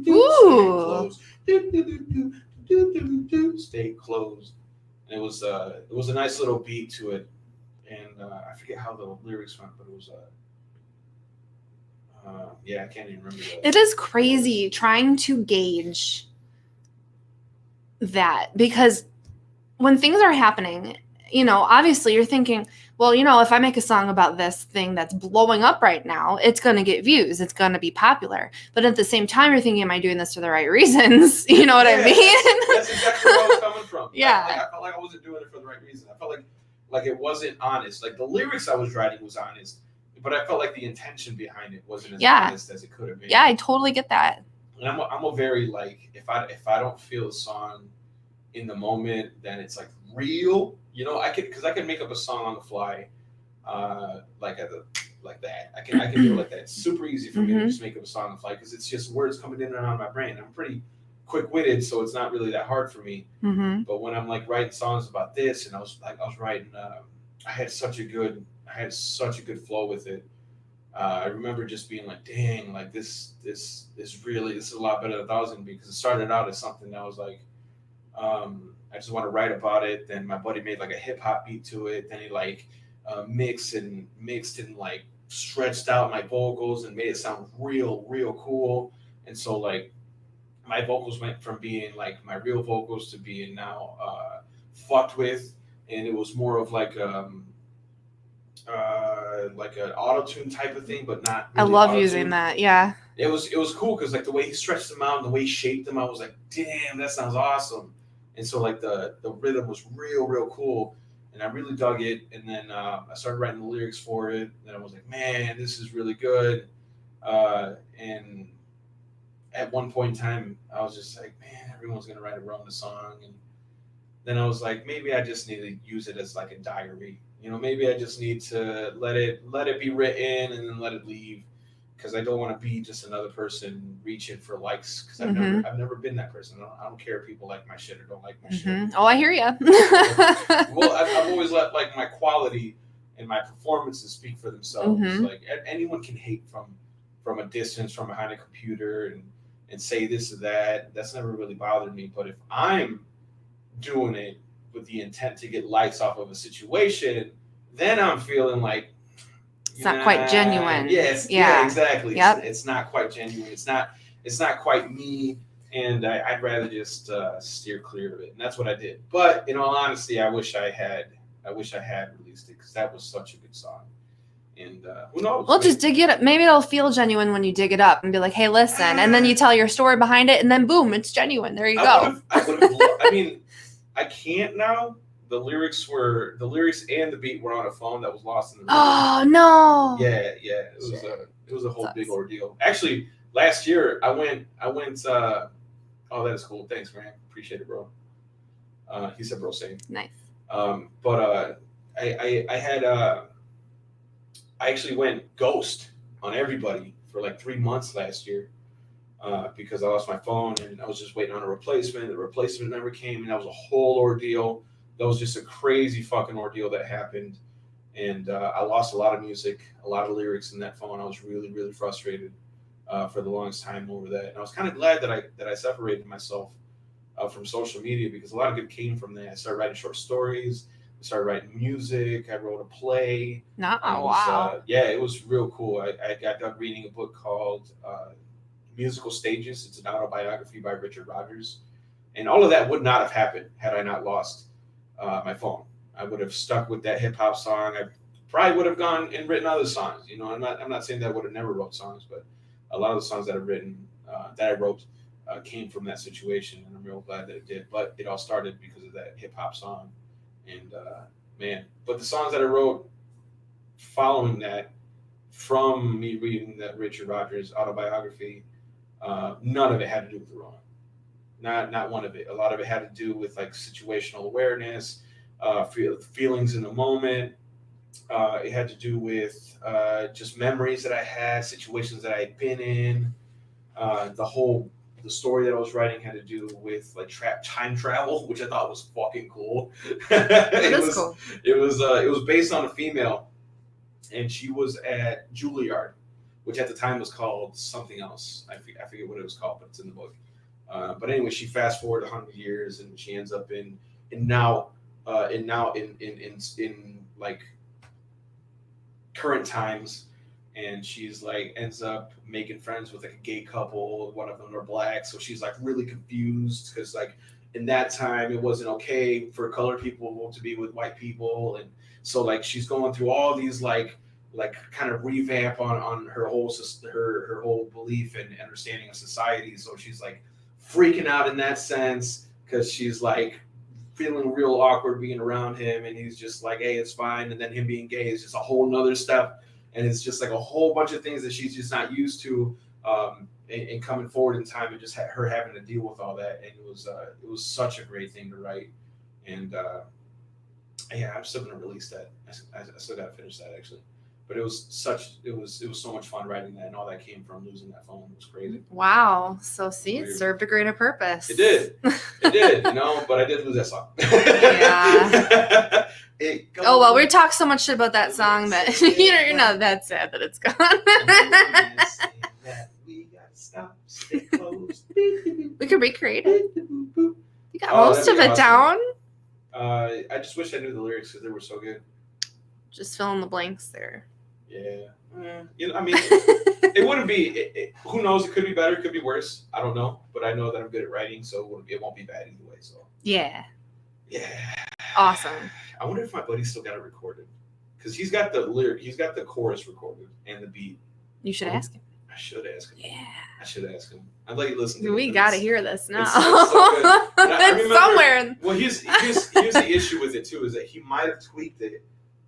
Ooh. Stay closed. And it was a nice little beat to it, and I forget how the lyrics went, but it was I can't even remember that. It is crazy trying to gauge that, because when things are happening, you know, obviously you're thinking, well, you know, if I make a song about this thing that's blowing up right now, it's going to get views. It's going to be popular. But at the same time, you're thinking, am I doing this for the right reasons? You know what I mean? That's exactly where I was coming from. Yeah. I felt like I wasn't doing it for the right reason. I felt like it wasn't honest. Like the lyrics I was writing was honest, but I felt like the intention behind it wasn't as honest as it could have been. Yeah, I totally get that. And I'm a very like if I don't feel a song in the moment, then it's like real. You know, I can make up a song on the fly, like like that. I can do it like that. It's super easy for me to just make up a song on the fly because it's just words coming in and out of my brain. I'm pretty quick witted, so it's not really that hard for me. But when I'm like writing songs about this, and I was writing, I had such a good flow with it. I remember just being like, dang, like this is a lot better than 1,000 because it started out as something that was like, I just want to write about it. Then my buddy made like a hip hop beat to it. Then he like mixed and like stretched out my vocals and made it sound real cool. And so like my vocals went from being like my real vocals to being now fucked with, and it was more of like an auto tune type of thing, but not. Really I love auto-tune. using that. Yeah. It was cool because like the way he stretched them out and the way he shaped them, I was like, damn, that sounds awesome. And so like the rhythm was real cool, and I really dug it. And then I started writing the lyrics for it. And I was like, man, this is really good. And at one point in time, I was just like, man, everyone's gonna write a Rona song. And then I was like, maybe I just need to use it as like a diary. You know, maybe I just need to let it be written and then let it leave, because I don't want to be just another person reaching for likes. Because I've never been that person. I don't care if people like my shit or don't like my shit. Oh, I hear you. Well, I've always let like my quality and my performances speak for themselves. Like anyone can hate from a distance, from behind a computer, and say this or that. That's never really bothered me. But if I'm doing it with the intent to get likes off of a situation, then I'm feeling like it's not quite genuine. Yes, yeah, exactly. Yep. It's not quite genuine. It's not quite me, and I'd rather just steer clear of it, and that's what I did. But in all honesty, I wish I had released it because that was such a good song. And who knows? Well, just dig it up. Maybe it'll feel genuine when you dig it up and be like, "Hey, listen," and then you tell your story behind it, and then boom, it's genuine. There you go. I mean, I can't now. The lyrics and the beat were on a phone that was lost in the river. Oh no! Yeah. It was a whole big ordeal. Actually, last year I went. Oh, that is cool. Thanks, man. Appreciate it, bro. He said, "Bro, same." Nice. But I actually went ghost on everybody for like 3 months last year. Because I lost my phone and I was just waiting on a replacement. The replacement never came, and that was a whole ordeal. That was just a crazy fucking ordeal that happened. And I lost a lot of music, a lot of lyrics in that phone. I was really frustrated for the longest time over that. And I was kind of glad that I separated myself from social media, because a lot of good came from that. I started writing short stories. I started writing music. I wrote a play. Wow. Yeah, it was real cool. I got done reading a book called Musical Stages. It's an autobiography by Richard Rodgers. And all of that would not have happened had I not lost my phone. I would have stuck with that hip hop song. I probably would have gone and written other songs. You know, I'm not saying that I would have never wrote songs, but a lot of the songs that I've written, that I wrote, came from that situation, and I'm real glad that it did. But it all started because of that hip hop song. And man, but the songs that I wrote following that, from me reading that Richard Rodgers autobiography, none of it had to do with the wrong. Not one of it. A lot of it had to do with like situational awareness, feelings in the moment. It had to do with just memories that I had, situations that I had been in. The story that I was writing had to do with like time travel, which I thought was fucking cool. Cool. It was based on a female, and she was at Juilliard, which at the time was called something else. I forget what it was called, but it's in the book. But anyway, she fast forward 100 years, and she ends up in like current times, and she's like ends up making friends with like a gay couple. One of them are black, so she's like really confused because like in that time it wasn't okay for colored people to be with white people, and so like she's going through all these like kind of revamp on her whole her whole belief and understanding of society. So she's like freaking out in that sense because she's like feeling real awkward being around him, and he's just like, hey, it's fine. And then him being gay is just a whole nother step, and it's just like a whole bunch of things that she's just not used to. and coming forward in time, and just her having to deal with all that, and it was such a great thing to write, and yeah, I'm still gonna release that. I still gotta finish that actually, but it was so much fun writing that, and all that came from losing that phone. It was crazy. Wow. So see, it served a greater purpose. It did, but I did lose that song. Yeah. Oh well, we talked so much shit about that song that you're not that sad that it's gone. We could recreate it. You got most of it down. I just wish I knew the lyrics because they were so good. Just fill in the blanks there. Yeah. I mean, it wouldn't be. Who knows? It could be better. It could be worse. I don't know. But I know that I'm good at writing, so it won't be bad either way. So. Yeah. Yeah. Awesome. I wonder if my buddy still got it recorded, because he's got the lyric, he's got the chorus recorded and the beat. You should ask him. I should ask him. Yeah. I should ask him. I'd like to listen to it. We got to hear this now. It's so good. It's somewhere. Well, here's the issue with it too, is that he might have tweaked it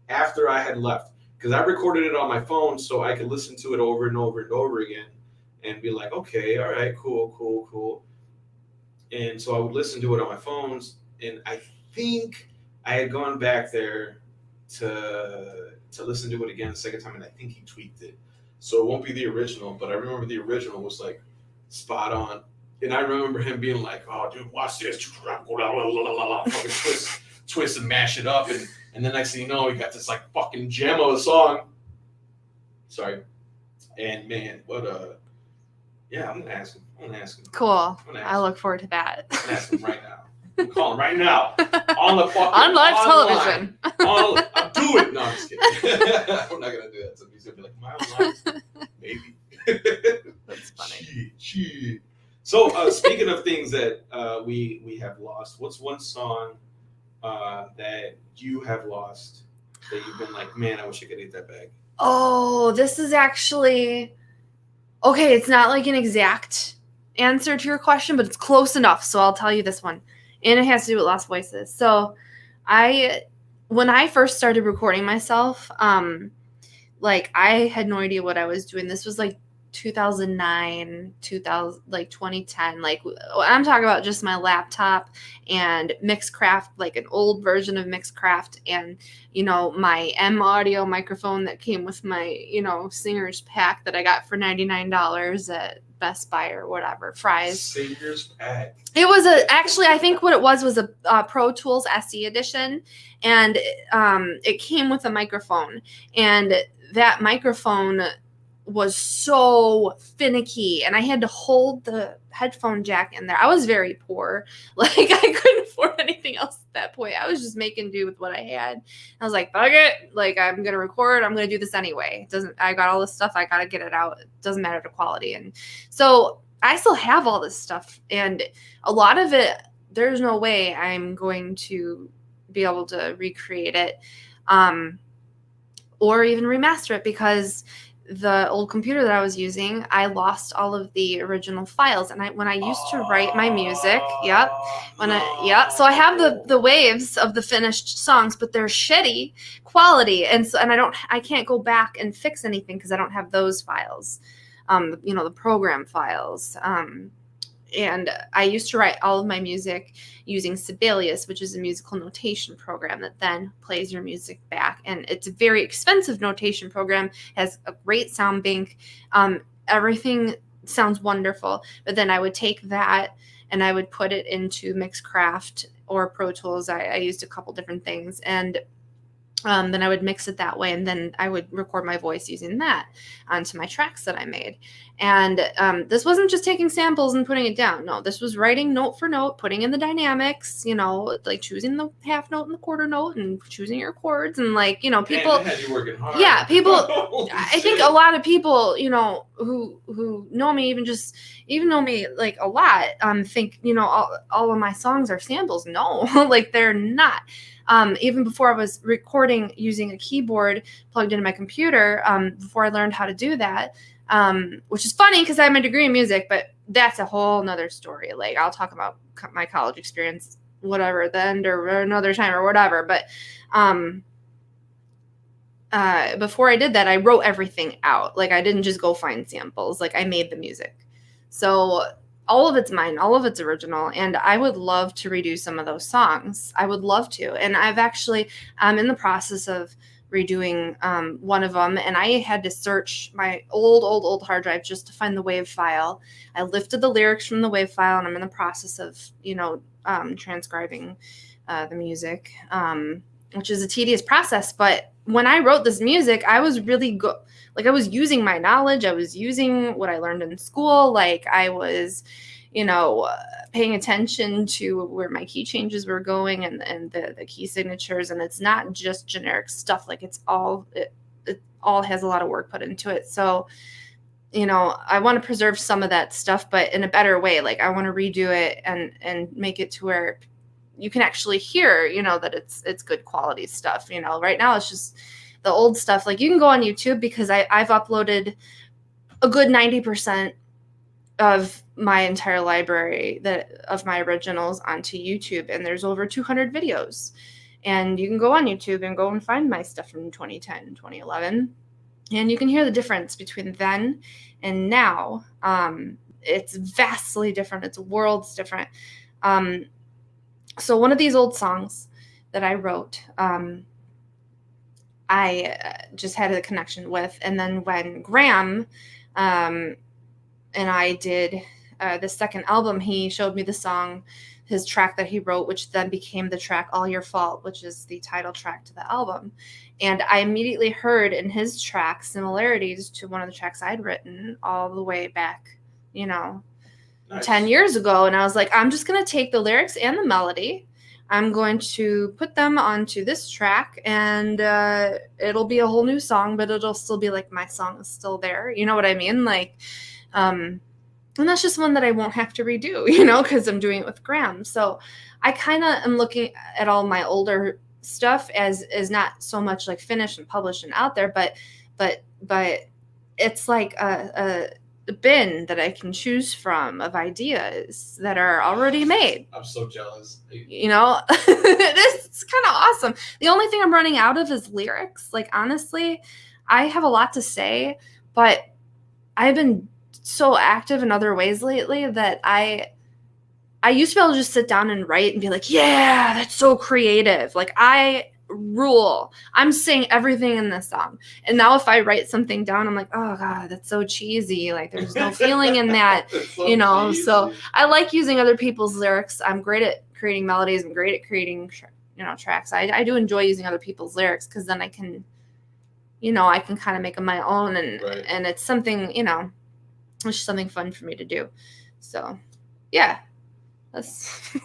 after I had left, because I recorded it on my phone so I could listen to it over and over and over again and be like, okay, all right, cool. And so I would listen to it on my phones, and I think I had gone back there to listen to it again the second time, and I think he tweaked it. So it won't be the original, but I remember the original was like spot on. And I remember him being like, oh, dude, watch this. Fucking twist and mash it up. And the next thing you know, he got this like fucking gem of a song. Sorry. And man, yeah, I'm going to ask him. Cool. I look forward to that. I'm going to ask him right now. I'm calling right now on the fucking on live television. I'll do it. No, I'm just kidding. I'm not gonna do that. Somebody's gonna be like, "My online, maybe." That's funny. Shit. So, speaking of things that we have lost, what's one song that you have lost that you've been like, man, I wish I could eat that back? Oh, this is actually okay. It's not like an exact answer to your question, but it's close enough. So I'll tell you this one. And it has to do with Lost Voices. So when I first started recording myself, like I had no idea what I was doing. This was like 2009, 2010. Like I'm talking about just my laptop and Mixcraft, like an old version of Mixcraft, and my M Audio microphone that came with my Singer's pack that I got for $99 at Best Buy or whatever, Fry's. Singer's pack. It was actually I think what it was a Pro Tools SE edition, and it came with a microphone, and that microphone was so finicky, and I had to hold the headphone jack in there. I was very poor. Like I couldn't afford anything else at that point. I was just making do with what I had. I was like, fuck it. Like I'm going to record. I'm going to do this anyway. I got all this stuff. I got to get it out. It doesn't matter the quality. And so I still have all this stuff, and a lot of it, there's no way I'm going to be able to recreate it, or even remaster it, because the old computer that I was using, I lost all of the original files. And when I used to write my music, so I have the waves of the finished songs, but they're shitty quality. And I can't go back and fix anything because I don't have those files, the program files. And I used to write all of my music using Sibelius, which is a musical notation program that then plays your music back. And it's a very expensive notation program, has a great sound bank. Everything sounds wonderful. But then I would take that and I would put it into Mixcraft or Pro Tools. I used a couple different things. And then I would mix it that way, and then I would record my voice using that onto my tracks that I made. And this wasn't just taking samples and putting it down. No, this was writing note for note, putting in the dynamics, like choosing the half note and the quarter note and choosing your chords. And people, man, had you working hard. Yeah, people, I think a lot of people, who know me, even know me like a lot, think, all of my songs are samples. No, like they're not. Even before I was recording using a keyboard plugged into my computer, before I learned how to do that, which is funny because I have my degree in music, but that's a whole nother story. Like I'll talk about my college experience, whatever, at the end or another time or whatever. But before I did that, I wrote everything out. Like I didn't just go find samples. Like I made the music. So all of it's mine, all of it's original, and I would love to redo some of those songs. I would love to. And I've actually, I'm in the process of redoing one of them, and I had to search my old hard drive just to find the WAV file. I lifted the lyrics from the WAV file, and I'm in the process of, transcribing the music, which is a tedious process. But when I wrote this music, I was really good. Like, I was using my knowledge. I was using what I learned in school. Like, I was, paying attention to where my key changes were going and the key signatures. And it's not just generic stuff. Like, it all has a lot of work put into it. So, I want to preserve some of that stuff, but in a better way. Like, I want to redo it and make it to where you can actually hear, that it's good quality stuff. Right now it's just the old stuff. Like, you can go on YouTube, because I've uploaded a good 90% of my entire library of my originals onto YouTube, and there's over 200 videos. And you can go on YouTube and go and find my stuff from 2010, 2011, and you can hear the difference between then and now. It's vastly different. It's worlds different. So one of these old songs that I wrote, I just had a connection with. And then when Graham and I did the second album, he showed me the song, his track that he wrote, which then became the track All Your Fault, which is the title track to the album. And I immediately heard in his track similarities to one of the tracks I'd written all the way back, Nice. 10 years ago. And I was like, I'm just going to take the lyrics and the melody. I'm going to put them onto this track, and it'll be a whole new song, but it'll still be like my song is still there. You know what I mean? Like, and that's just one that I won't have to redo, because I'm doing it with Graham. So I kind of am looking at all my older stuff as not so much like finished and published and out there, but it's like a bin that I can choose from of ideas that are already made. I'm so jealous. It's kind of awesome. The only thing I'm running out of is lyrics. Like, honestly, I have a lot to say, but I've been so active in other ways lately that I used to be able to just sit down and write and be like, yeah, that's so creative. Like, I rule. I'm saying everything in this song. And now if I write something down, I'm like, oh God, that's so cheesy. Like, there's no feeling in that, so So I like using other people's lyrics. I'm great at creating melodies. I'm great at creating, tracks. I do enjoy using other people's lyrics, because then I can, I can kind of make them my own, and right. And it's something, it's just something fun for me to do. So, yeah, that's.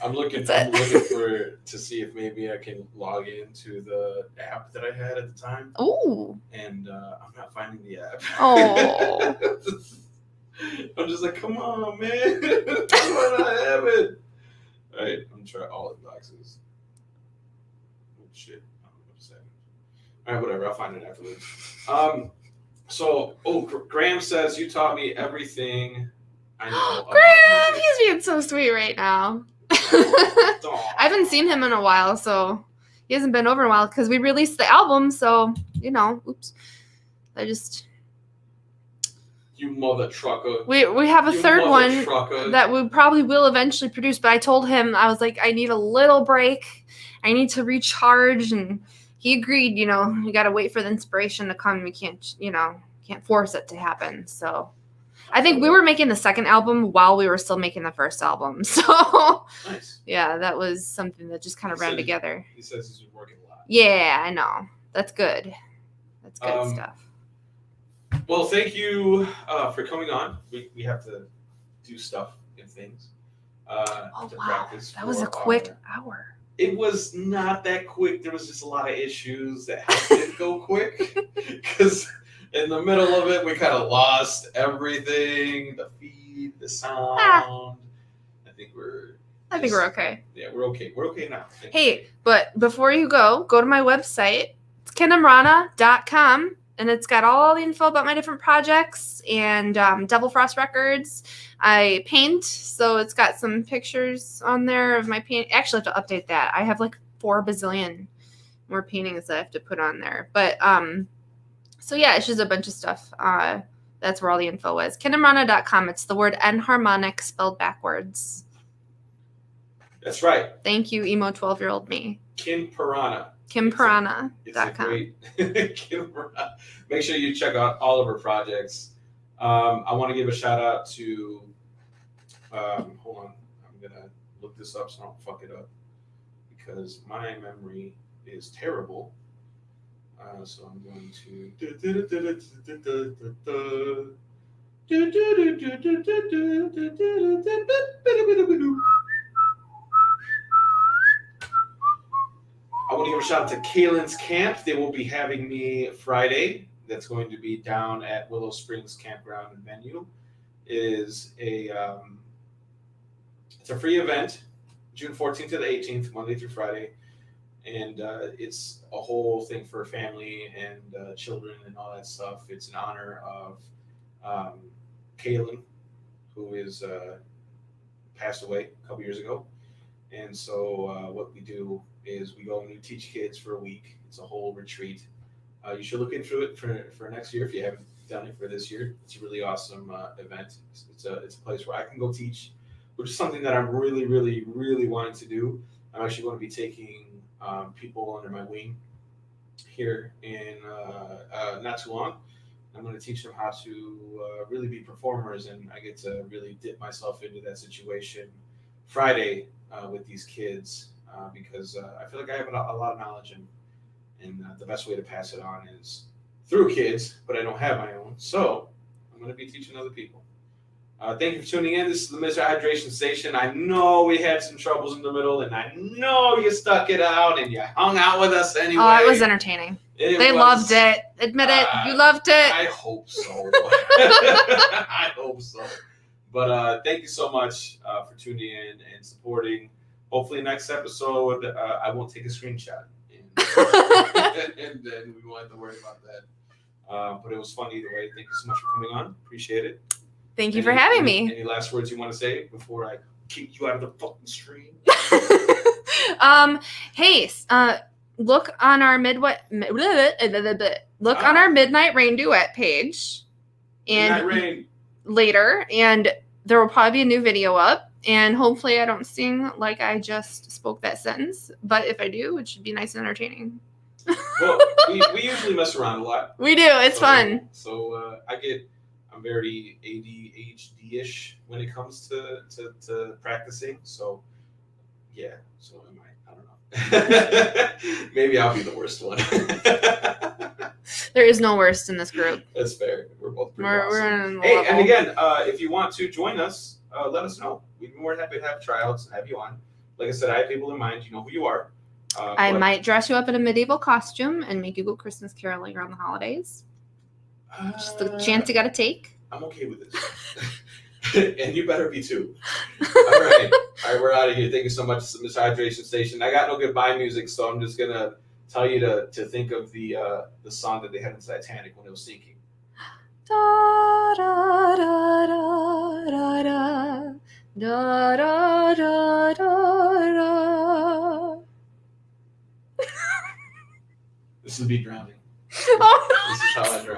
I'm looking to see if maybe I can log into the app that I had at the time. Oh. And I'm not finding the app. Oh. I'm just like, come on, man. Why not have it? All right, I'm trying all the boxes. Oh, shit. I don't know what to say. All right, whatever. I'll find it afterwards. Graham says, you taught me everything I know. Graham, he's being so sweet right now. I haven't seen him in a while, so he hasn't been over in a while, because we released the album. So, oops. You mother trucker. We have a third one that we probably will eventually produce, but I told him, I was like, I need a little break. I need to recharge, and he agreed. You got to wait for the inspiration to come. We can't force it to happen. So I think we were making the second album while we were still making the first album. So nice. Yeah, that was something that just kind of ran together. He says he's been working a lot. Yeah, I know. That's good. That's good stuff. Well, thank you for coming on. We have to do stuff and things. Oh, wow. That was a quick hour. It was not that quick. There was just a lot of issues that didn't go quick, because in the middle of it, we kind of lost everything, the feed, the sound. I think we're okay. Yeah, we're okay. We're okay now. Hey, but before you go to my website. It's KennemRahne.com, and it's got all the info about my different projects and Devil Frost Records. I paint, so it's got some pictures on there of my paint. Actually, I have to update that. I have like 4 bazillion more paintings that I have to put on there. But so yeah, it's just a bunch of stuff. That's where all the info is. KinMrana.com. It's the word enharmonic spelled backwards. That's right. Thank you, emo 12-year-old me. Kim Piranha. KimPiranha.com. It's a great Kim Piranha. Make sure you check out all of her projects. I want to give a shout out to, hold on, I'm going to look this up so I don't fuck it up because my memory is terrible. So I'm going to. I want to give a shout out to Kaylin's Camp. They will be having me Friday. That's going to be down at Willow Springs Campground and Venue. It is it's a free event, June 14th to the 18th, Monday through Friday. And it's a whole thing for family and children and all that stuff. It's in honor of Kaylin, who is passed away a couple years ago. And so what we do is we go and we teach kids for a week. It's a whole retreat. You should look into it for next year if you haven't done it for this year. It's a really awesome event. It's a place where I can go teach, which is something that I'm really, really, really wanting to do. I'm actually going to be taking people under my wing here in not too long. I'm going to teach them how to really be performers, and I get to really dip myself into that situation Friday with these kids because I feel like I have a lot of knowledge, and the best way to pass it on is through kids, but I don't have my own, so I'm going to be teaching other people. Thank you for tuning in. This is the Mr. Hydration Station. I know we had some troubles in the middle, and I know you stuck it out and you hung out with us anyway. Oh, it was entertaining. They loved it. Admit it. You loved it. I hope so. I hope so. But thank you so much for tuning in and supporting. Hopefully next episode, I won't take a screenshot. And then we won't have to worry about that. But it was fun either way. Thank you so much for coming on. Appreciate it. Thank you for having me. Any last words you want to say before I kick you out of the fucking stream? Hey, look on our on our Midnight Rain Duet page, and later, and there will probably be a new video up. And hopefully, I don't sing like I just spoke that sentence, but if I do, it should be nice and entertaining. Well, we usually mess around a lot. We do. It's fun. So I'm very ADHD-ish when it comes to practicing. So, yeah. So am I. I don't know. Maybe I'll be the worst one. There is no worst in this group. That's fair. We're both pretty awesome. We're hey, and again, if you want to join us, let us know. We'd be more than happy to have tryouts and have you on. Like I said, I have people in mind. You know who you are. I might dress you up in a medieval costume and make you go Christmas caroling around the holidays. Just the chance you got to take. I'm okay with this. And you better be too. All right, we're out of here. Thank you so much, Miss Hydration Station. I got no goodbye music, so I'm just gonna tell you to think of the song that they had in Titanic when it was sinking. Da da da da da da da da da da. This would be drowning. Oh. This is how I drown.